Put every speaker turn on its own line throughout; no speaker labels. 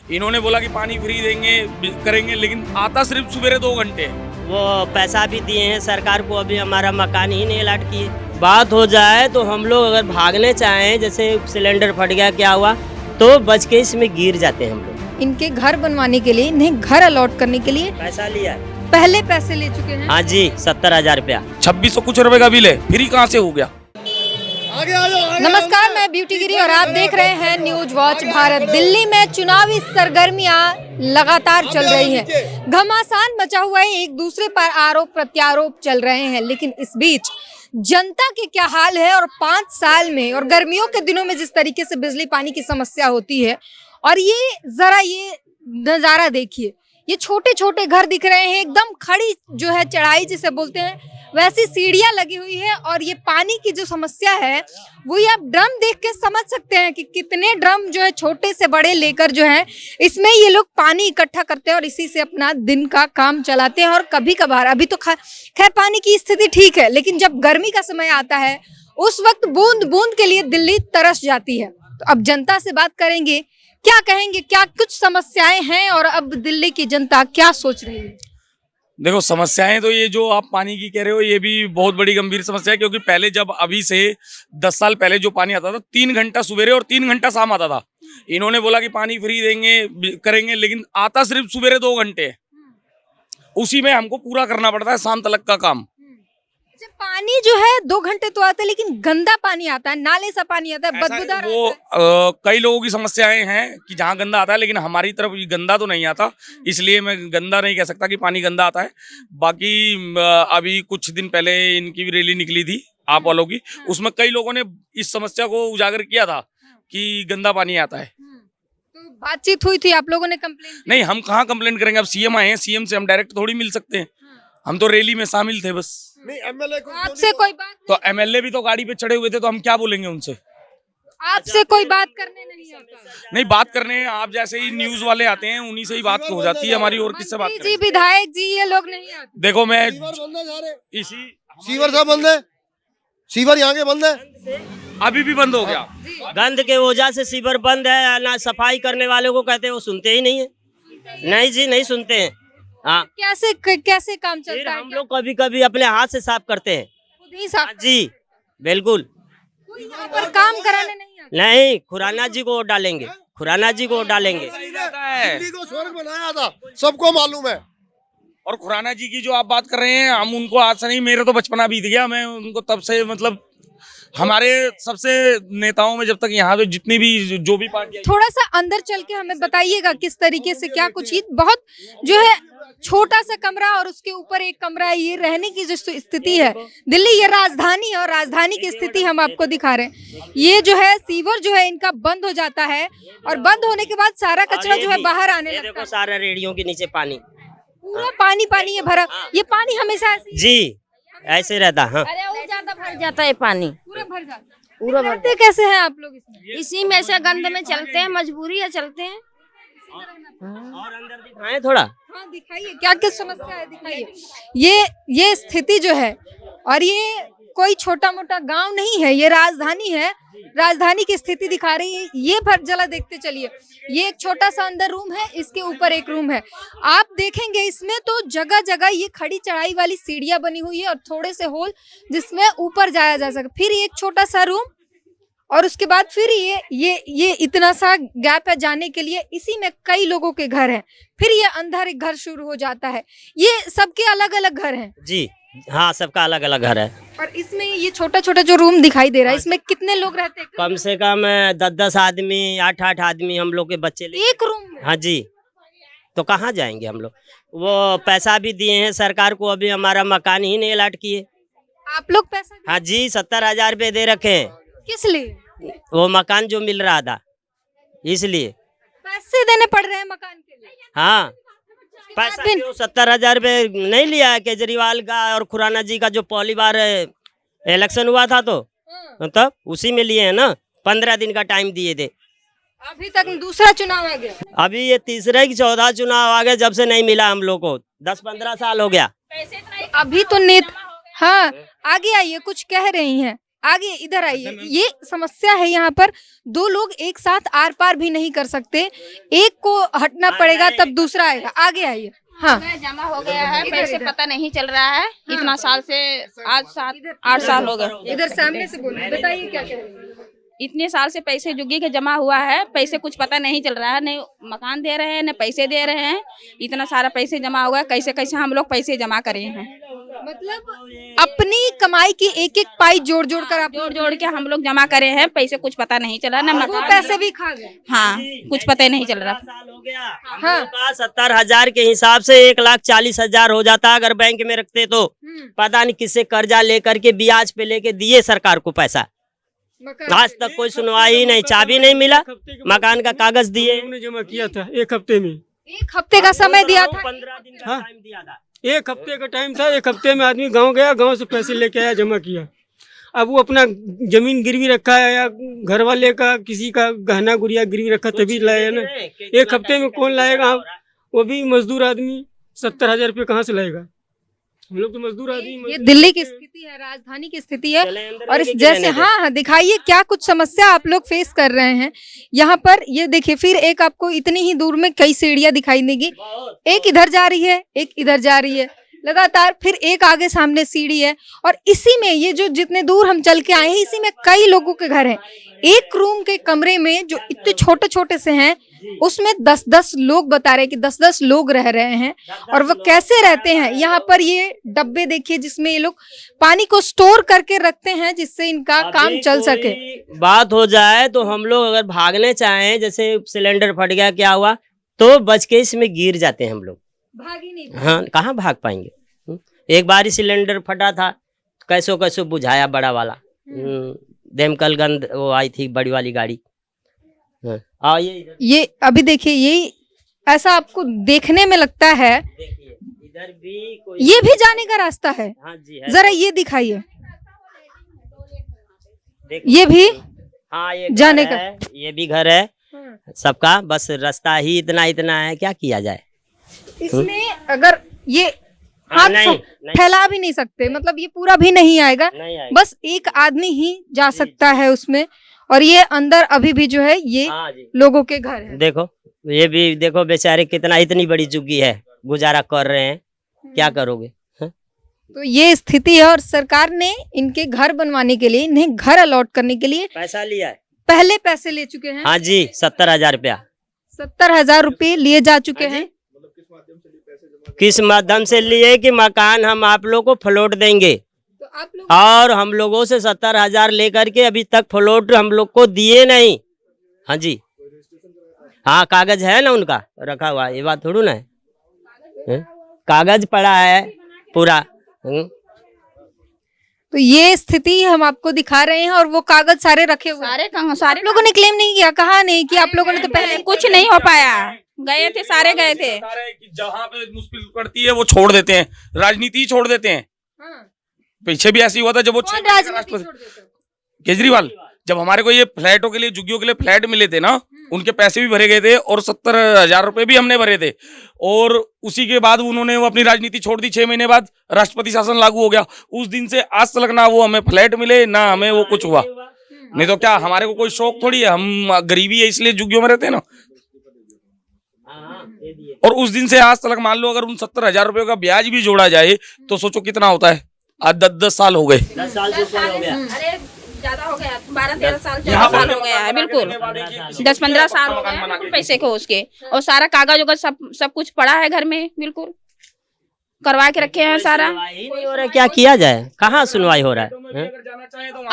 इन्होंने बोला कि पानी फ्री देंगे करेंगे, लेकिन आता सिर्फ सवेरे 2 घंटे।
वो पैसा भी दिए हैं सरकार को, अभी हमारा मकान ही नहीं अलॉट किए। बात हो जाए तो हम लोग अगर भागने चाहें, जैसे सिलेंडर फट गया क्या हुआ, तो बच के इसमें गिर जाते हैं हम लोग।
इनके घर बनवाने के लिए, इन्हें घर अलॉट करने के लिए
पैसा लिया,
पहले पैसे ले चुके हैं।
हाँ जी, 70,000 रुपया।
2600 कुछ रुपए का बिल है, फ्री कहाँ से हो गया?
नमस्कार, मैं ब्यूटी गिरी और आप देख रहे हैं न्यूज वॉच भारत। दिल्ली में चुनावी सरगर्मियां लगातार चल रही हैं, घमासान मचा हुआ है, एक दूसरे पर आरोप प्रत्यारोप चल रहे हैं। लेकिन इस बीच जनता के क्या हाल है, और 5 साल में और गर्मियों के दिनों में जिस तरीके से बिजली पानी की समस्या होती है, और ये जरा ये नजारा देखिए, ये छोटे छोटे घर दिख रहे हैं, एकदम खड़ी जो है चढ़ाई जिसे बोलते हैं वैसी सीढ़ियां लगी हुई है। और ये पानी की जो समस्या है वो ये आप ड्रम देख के समझ सकते हैं कि कितने ड्रम जो है छोटे से बड़े लेकर जो है इसमें ये लोग पानी इकट्ठा करते हैं और इसी से अपना दिन का काम चलाते हैं। और कभी कभार, अभी तो खैर पानी की स्थिति ठीक है, लेकिन जब गर्मी का समय आता है उस वक्त बूंद बूंद के लिए दिल्ली तरस जाती है। तो अब जनता से बात करेंगे, क्या कहेंगे, क्या कुछ समस्याएं हैं और अब दिल्ली की जनता क्या सोच रही है।
देखो, समस्याएं तो ये जो आप पानी की कह रहे हो ये भी बहुत बड़ी गंभीर समस्या है, क्योंकि पहले जब अभी से 10 साल पहले जो पानी आता था 3 घंटा सवेरे और 3 घंटा शाम आता था। इन्होंने बोला कि पानी फ्री देंगे करेंगे, लेकिन आता सिर्फ सवेरे 2 घंटे। उसी में हमको पूरा करना पड़ता है शाम तक का काम।
पानी जो है 2 घंटे तो आता है, लेकिन गंदा पानी आता है, नाले सा पानी आता है, बदबूदार।
वो कई लोगों की समस्याएं हैं कि जहाँ गंदा आता है, लेकिन हमारी तरफ गंदा तो नहीं आता, इसलिए मैं गंदा नहीं कह सकता कि पानी गंदा आता है। बाकी अभी कुछ दिन पहले इनकी भी रैली निकली थी आप वालों की, उसमें कई लोगों ने इस समस्या को उजागर किया था कि गंदा पानी आता है।
तो बातचीत हुई थी, आप लोगों ने कंप्लेन?
नहीं, हम कहाँ कंप्लेंट करेंगे, अब सीएम आए हैं, सीएम से हम डायरेक्ट थोड़ी मिल सकते हैं, हम तो रैली में शामिल थे बस।
नहीं, एमएलए को
आपसे कोई बात
तो एमएलए भी तो गाड़ी पे चढ़े हुए थे, तो हम क्या बोलेंगे उनसे?
आपसे कोई बात करने नहीं आता?
नहीं, बात करने आप जैसे ही न्यूज वाले आते हैं उन्हीं से ही बात हो जाती है हमारी, और किससे बात
मंत्री जी, विधायक जी, ये लोग नहीं आते।
देखो, मैं
इसी सीवर साहब बंद है, सीवर यहाँ के बंद है,
अभी भी बंद हो गया।
गंद के वजह से सीवर बंद है ना, सफाई करने वाले को कहते हैं वो सुनते ही नहीं है। नहीं जी, नहीं सुनते हैं। हाँ,
कैसे काम
फिर
चलता है?
हम लोग कभी कभी अपने हाथ से साफ करते हैं।
खुद ही साफ?
हाँ जी, बिल्कुल।
कोई यहाँ पर काम कराने नहीं आता?
नहीं, खुराना जी को वोट डालेंगे, खुराना जी को वोट डालेंगे।
दिल्ली को स्वर्ग बनाया था, सबको मालूम है।
और खुराना जी की जो आप बात कर रहे हैं, हम उनको आज से नहीं, मेरा तो बचपना बीत गया, मैं उनको तब से, मतलब हमारे सबसे नेताओं में जब तक यहाँ पे जितनी भी जो भी पार्टी।
थोड़ा सा अंदर चल के हमें बताइएगा किस तरीके से क्या कुछ, बहुत जो है छोटा सा कमरा और उसके ऊपर एक कमरा है, ये रहने की जो स्थिति है। दिल्ली ये राजधानी है और राजधानी की स्थिति हम आपको दिखा रहे हैं। ये जो है सीवर जो है इनका बंद हो जाता है, और बंद होने के बाद सारा कचरा जो है बाहर आने लगता है।
देखो, सारा रेडियो के नीचे पानी,
पूरा पानी पानी है भरा। ये पानी हमेशा ऐसे
जी ऐसे रहता। हाँ,
अरे वो ज्यादा भर जाता है पानी,
पूरा भर जाता है।
पूरा भर
रहते कैसे हैं आप लोग इसमें?
इसी में ऐसे गंद में चलते हैं, मजबूरी है, चलते हैं।
और अंदर दिखाएं थोड़ा।
हाँ, दिखाइए क्या क्या समस्या है, दिखाइए। ये स्थिति जो है, और ये कोई छोटा मोटा गांव नहीं है, ये राजधानी है, राजधानी की स्थिति दिखा रही है। ये भर जला देखते चलिए, ये एक छोटा सा अंदर रूम है, इसके ऊपर एक रूम है। आप देखेंगे इसमें तो जगह जगह ये खड़ी चढ़ाई वाली सीढ़ियां बनी हुई है और थोड़े से होल जिसमें ऊपर जाया जा सके। फिर एक छोटा सा रूम, और उसके बाद फिर ये इतना सा गैप है जाने के लिए। इसी में कई लोगों के घर हैं, फिर ये अंदर एक घर शुरू हो जाता है। ये सबके अलग अलग घर हैं
जी, हाँ, सबका अलग अलग घर है।
और इसमें ये छोटा छोटा जो रूम दिखाई दे रहा है, इसमें कितने लोग रहते हैं?
कम से कम 10-10 आदमी, 8-8 आदमी हम लोग के बच्चे
एक रूम में?
हाँ जी, तो कहाँ जाएंगे हम लोग? वो पैसा भी दिए हैं सरकार को, अभी हमारा मकान ही नहीं अलॉट किए।
आप लोग पैसा
हाँ जी, 70,000 रुपये दे रखे हैं।
किस लिए?
वो मकान जो मिल रहा था, इसलिए
पैसे देने पड़ रहे हैं मकान के लिए?
हाँ, पैसा क्यों? 70,000 रुपये नहीं लिया है केजरीवाल का और खुराना जी का, जो पहली बार इलेक्शन हुआ था तो तब उसी में लिए हैं ना, 15 दिन का टाइम दिए थे।
अभी तक दूसरा चुनाव आ गया,
अभी ये तीसरे की 14 चुनाव आ गए, जब से नहीं मिला हम लोग को, 10-15 साल हो गया।
अभी तो नेता, हाँ आगे आइए, कुछ कह रही हैं आगे इधर आइए। ये समस्या है यहाँ पर, दो लोग एक साथ आर पार भी नहीं कर सकते, एक को हटना पड़ेगा तब दूसरा आएगा। आगे आइए। हाँ,
जमा हो गया है, पैसे पता नहीं चल रहा है इतना साल से, आज 7-8 साल हो गए।
इधर सामने से बोलिए, बताइए क्या कह रहे हैं।
इतने साल से पैसे जुग्गी के जमा हुआ है, पैसे कुछ पता नहीं चल रहा है, नहीं मकान दे रहे हैं न पैसे दे रहे हैं, इतना सारा पैसे जमा हुआ है, कैसे कैसे हम लोग पैसे जमा करे हैं।
मतलब अपनी कमाई की एक एक पाई जोड़ जोड़ कर आप
जोड़ के हम लोग जमा करे हैं, पैसे कुछ पता नहीं चला न
वो
मकान
पैसे भी खा गए।
हाँ, कुछ पता ही नहीं चल रहा।
साल हो गया।
हाँ।
70,000 के हिसाब से 1,40,000 हो जाता अगर बैंक में रखते तो। पता नहीं किससे कर्जा लेकर के ब्याज पे लेके दिए सरकार को पैसा, आज तक कोई सुनवाई नहीं, चाबी नहीं मिला, मकान का कागज दिए।
हमने जमा किया था 1 हफ्ते में,
1 हफ्ते का समय दिया था।
15 दिन का टाइम दिया था।
1 हफ्ते का टाइम था। 1 हफ्ते में आदमी गांव गया, गांव से पैसे लेके आया, जमा किया। अब वो अपना जमीन गिरवी रखा है या घर वाले का किसी का गहना गुड़िया गिरवी रखा तभी लाया ना। 1 हफ्ते में कौन लाएगा? वो भी मजदूर आदमी 70,000 रुपये कहाँ से लाएगा? हम लोग तो मजदूर आदमी।
ये दिल्ली की स्थिति है, राजधानी की स्थिति है। और इस जैसे हाँ, दिखाइए क्या कुछ समस्या आप लोग फेस कर रहे हैं यहाँ पर। ये देखिए, फिर एक आपको इतनी ही दूर में कई सीढ़ियां दिखाई देगी, एक इधर जा रही है, एक इधर जा रही है लगातार, फिर एक आगे सामने सीढ़ी है। और इसी में ये जो जितने दूर हम चल के आए हैं, इसी में कई लोगों के घर हैं। एक रूम के कमरे में जो इतने छोटे छोटे से हैं, उसमें 10-10 लोग बता रहे हैं कि 10-10 लोग रह रहे हैं। और वो कैसे रहते हैं? यहाँ पर ये डब्बे देखिए जिसमें ये लोग पानी को स्टोर करके रखते हैं जिससे इनका काम चल सके।
बात हो जाए तो हम लोग अगर भागने चाहें, जैसे सिलेंडर फट गया क्या हुआ, तो बच के इसमें गिर जाते हैं हम लोग।
भाग ही नहीं।
हाँ, कहाँ भाग पाएंगे? एक बार ही सिलेंडर फटा था, कैसो कैसो बुझाया बड़ा वाला, दमकल गंद वो आई थी बड़ी वाली गाड़ी। हाँ,
ये अभी देखिए, यही ऐसा आपको देखने में लगता है।
इधर भी कोई,
ये भी जाने का रास्ता है।
हाँ जी है।
जरा ये दिखाइए,
देखो,
ये भी
हाँ, ये
जाने
घर है, ये भी घर है सबका, बस रास्ता ही इतना इतना है, क्या किया जाए?
इसमें अगर ये
हाँ,
हाथ
नहीं,
फैला भी नहीं सकते, मतलब ये पूरा भी नहीं आएगा,
नहीं आएगा।
बस एक आदमी ही जा सकता है उसमें। और ये अंदर अभी भी जो है ये
हाँ जी,
लोगों के घर है।
देखो ये भी देखो बेचारे कितना, इतनी बड़ी झुग्गी है, गुजारा कर रहे हैं, क्या करोगे?
तो ये स्थिति है। और सरकार ने इनके घर बनवाने के लिए, इन्हें घर अलॉट करने के लिए
पैसा लिया है।
पहले पैसे ले चुके हैं।
हाँ जी, 70,000 रुपया।
70,000 रुपये लिए जा चुके हैं।
किस माध्यम से लिए कि मकान हम आप लोग को फ्लोट देंगे,
तो आप लोग
और हम लोगों से 70,000 लेकर के अभी तक फ्लोट हम लोग को दिए नहीं। हाँ जी, हाँ, कागज है ना उनका रखा हुआ, ये बात थोड़ी ना है, कागज पड़ा है पूरा।
तो ये स्थिति हम आपको दिखा रहे हैं और वो कागज सारे रखे हुए हैं।
सारे कहाँ, सारे
आप लोगों ने क्लेम नहीं किया, कहा नहीं कि आप लोगों ने तो पहले
कुछ नहीं हो पाया, गए थे, सारे गए थे।
जहाँ पे मुश्किल पड़ती है वो छोड़ देते हैं, राजनीति ही छोड़ देते हैं। पीछे भी ऐसे ही हुआ था जब वो
कौन राजनीति छोड़ देता है?
केजरीवाल, जब हमारे को ये फ्लैटों के लिए, झुग्गियों के लिए फ्लैट मिले थे ना, उनके पैसे भी भरे गए थे और 70,000 रुपए भी हमने भरे थे। और उसी के बाद उन्होंने वो अपनी राजनीति छोड़ दी। 6 महीने बाद राष्ट्रपति शासन लागू हो गया। उस दिन से आज तक ना वो हमें फ्लैट मिले, ना हमें वो कुछ हुआ। नहीं तो क्या, हमारे को कोई शौक थोड़ी है, हम गरीबी है इसलिए झुग्गियों में रहते हैं ना। और उस दिन से आज तक मान लो अगर उन 70,000 रुपए का ब्याज भी जोड़ा जाए तो सोचो कितना होता है। आज 10 साल हो गए।
10 साल से ऊपर हो गया।
अरे ज्यादा हो गया, 12-13 साल 14 साल हो गया है, बिल्कुल 10-15 साल हो गए बिल्कुल पैसे को उसके। और सारा कागज वगज सब कुछ पड़ा है घर में, बिल्कुल करवा के रखे हैं सारा।
सुनवाई नहीं हो रहा है, क्या किया जाए? कहाँ सुनवाई हो रहा है?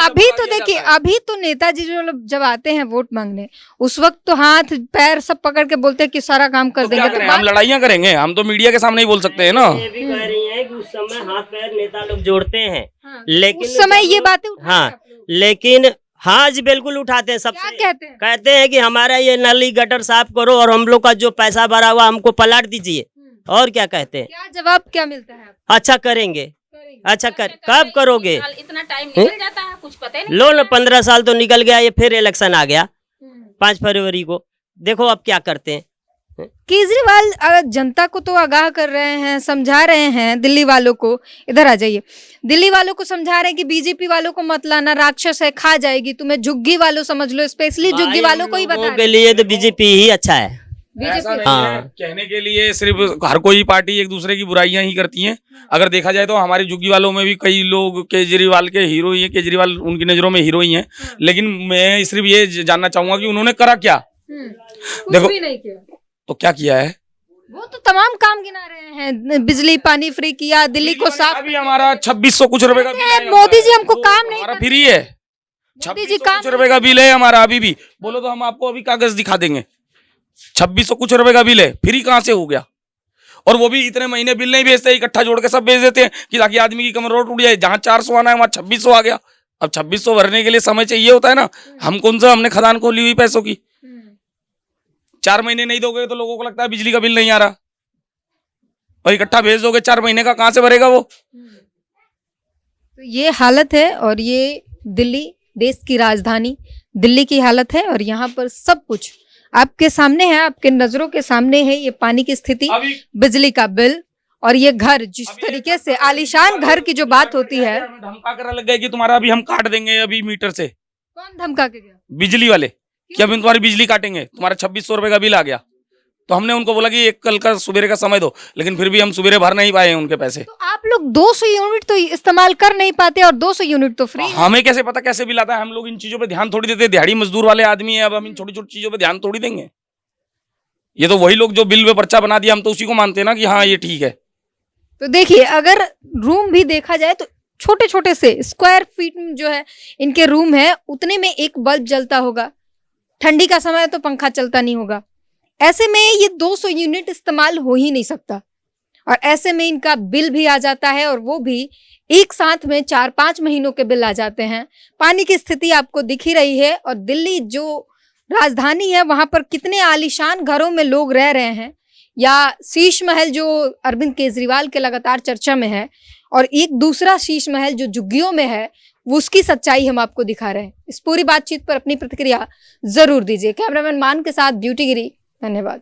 अभी तो देखिए, अभी तो नेताजी जो लोग जब आते हैं वोट मांगने, उस वक्त तो हाथ पैर सब पकड़ के बोलते हैं कि सारा काम कर देंगे। तो
हम लड़ाइयाँ करेंगे, हम तो मीडिया के सामने ही बोल सकते हैं ना।
ये भी कह रही है कि उस समय हाथ पैर नेता लोग जोड़ते हैं, लेकिन
उस समय ये बातें उठाते हैं
हाँ,
आप लोग।
लेकिन हाँ जी बिल्कुल उठाते हैं।
क्या
सबसे
कहते हैं?
कहते हैं कि हमारा ये नली गटर साफ करो और हम लोग का जो पैसा भरा हुआ हमको पलट दीजिए। और क्या कहते हैं?
क्या जवाब क्या मिलता है?
अच्छा करेंगे, अच्छा कब करोगे?
इतना टाइम निकल जाता है, कुछ पता ही नहीं।
लो ना, 15 साल तो निकल गया, ये फिर इलेक्शन आ गया 5 फरवरी को। देखो अब क्या करते हैं।
केजरीवाल जनता को तो आगाह कर रहे हैं, समझा रहे हैं दिल्ली वालों को। इधर आ जाइए, दिल्ली वालों को समझा रहे हैं कि बीजेपी वालों को मत लाना, राक्षस है, खा जाएगी तुम्हें, झुग्गी वालों समझ लो, स्पेशली झुग्गी वालों को ही बता
लोगों
रहे
के
हैं।
लिए तो बीजेपी ही अच्छा है।
ऐसा नहीं
हाँ।
है, कहने के लिए सिर्फ हर कोई पार्टी एक दूसरे की बुराइयां ही करती हैं। अगर देखा जाए तो हमारी झुग्गी वालों में भी कई लोग केजरीवाल के हीरो ही हैं, केजरीवाल उनकी नजरों में हीरो ही हैं। लेकिन मैं सिर्फ ये जानना चाहूंगा कि उन्होंने करा क्या।
कुछ
देखो,
भी नहीं किया।
तो क्या किया है?
वो तो तमाम काम गिना रहे हैं, बिजली पानी फ्री किया, दिल्ली को साफ।
अभी हमारा 2600 कुछ रुपए का बिल है।
मोदी जी हमको काम नहीं
हमारा
करने
फ्री है,
मोदी जी
2600
काम
कुछ रुपए का बिल है हमारा। अभी भी बोलो तो हम आपको अभी कागज दिखा देंगे। 2600 कुछ रुपए का बिल है, फ्री कहाँ से हो गया? और वो भी इतने महीने बिल नहीं भेजते, इकट्ठा जोड़ के सब भेज देते हैं कि ताकि आदमी की कमर रोड उठ जाए। जहाँ 400 आना है वहाँ 2600 आ गया। अब 2600 भरने के लिए समय चाहिए होता है ना। हम कौन सा, हमने खदान खोली हुई पैसों की। 4 महीने नहीं दोगे तो लोगों को लगता है बिजली का बिल नहीं आ रहा, और इकट्ठा भेज दोगे 4 महीने का, कहाँ से भरेगा वो?
तो ये हालत है, और ये दिल्ली, देश की राजधानी दिल्ली की हालत है। और यहाँ पर सब कुछ आपके सामने है, आपके नजरों के सामने है। ये पानी की स्थिति,
अभी
बिजली का बिल, और ये घर, जिस तरीके से आलीशान घर की जो बात होती है।
धमका कर लग गए कि तुम्हारा अभी हम काट देंगे अभी मीटर से।
कौन धमका के गया?
बिजली वाले कि अभी तुम्हारी बिजली काटेंगे, तुम्हारा 2600 रुपए का बिल आ गया। तो हमने उनको बोला कि एक कल का सुबेरे का समय दो, लेकिन फिर भी हम सुबेरे भर नहीं पाए उनके पैसे।
तो आप लोग 200 यूनिट तो इस्तेमाल कर नहीं पाते, और 200 यूनिट तो फ्री।
हमें कैसे पता कैसे बिल आता है? हम लोग इन चीजों पे ध्यान थोड़ी देते। दिहाड़ी मजदूर वाले आदमी है, अब हम इन छोटी छोटी चीजों पे ध्यान थोड़ी देंगे। ये तो वही लोग जो बिल में पर्चा बना दिया, हम तो उसी को मानते हैं ना कि हाँ ये ठीक है।
तो देखिए, अगर रूम भी देखा जाए तो छोटे छोटे से स्क्वायर फीट में जो है इनके रूम है, उतने में एक बल्ब जलता होगा। ठंडी का समय तो पंखा चलता नहीं होगा। ऐसे में ये 200 यूनिट इस्तेमाल हो ही नहीं सकता, और ऐसे में इनका बिल भी आ जाता है, और वो भी एक साथ में 4-5 महीनों के बिल आ जाते हैं। पानी की स्थिति आपको दिख ही रही है, और दिल्ली जो राजधानी है वहां पर कितने आलीशान घरों में लोग रह रहे हैं, या शीश महल जो अरविंद केजरीवाल के लगातार चर्चा में है, और एक दूसरा शीश महल जो झुग्गियों में है, वो उसकी सच्चाई हम आपको दिखा रहे हैं। इस पूरी बातचीत पर अपनी प्रतिक्रिया जरूर दीजिए। कैमरामैन मान के साथ ब्यूटी गिरी, धन्यवाद।